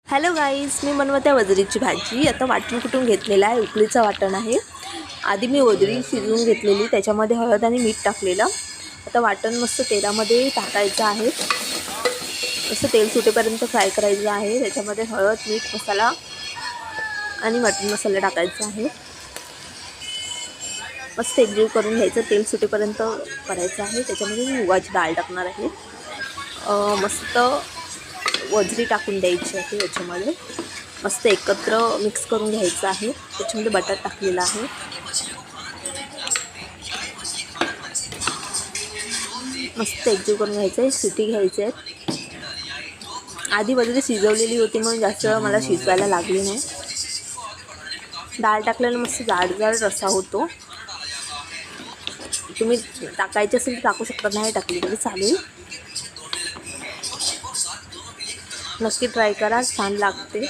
Hello guys, मी बनवते वजरीची भाजी. आता वाटण कुटून घेतलेलं आहे, उकडीचं वाटण आहे. आधी मी वजरी शिजवून घेतलेली, त्याच्यामध्ये हळद आणि मीठ टाकलेलं. आता वाटण मस्त तेलामध्ये टाकायचं आहे. मस्त तेल सुटेपर्यंत फ्राय करायचं आहे. त्याच्यामध्ये हळद, मीठ, मसाला आणि मटण मसाला टाकायचा आहे. मस्त एकजीव करून घ्यायचं, तेल सुटेपर्यंत करायचं आहे. त्याच्यामध्ये मी मुगाची डाळ टाकणार आहे. मस्त वजरी टाकून द्यायची आहे. याच्यामध्ये मस्त एकत्र मिक्स करून घ्यायचं आहे. त्याच्यामध्ये बटाटा टाकलेला आहे. मस्त एकजीव करून घ्यायचं आहे. शिटी घ्यायचे आहेत. आधी वजरी शिजवलेली होती म्हणून जास्त मला शिजवायला लागली नाही. डाळ टाकल्याने मस्त जाड रस्सा होतो. तुम्ही टाकायचे असेल तर टाकू शकता, नाही टाकली तरी चालेल. नक्की ट्राय करा, छान लागते.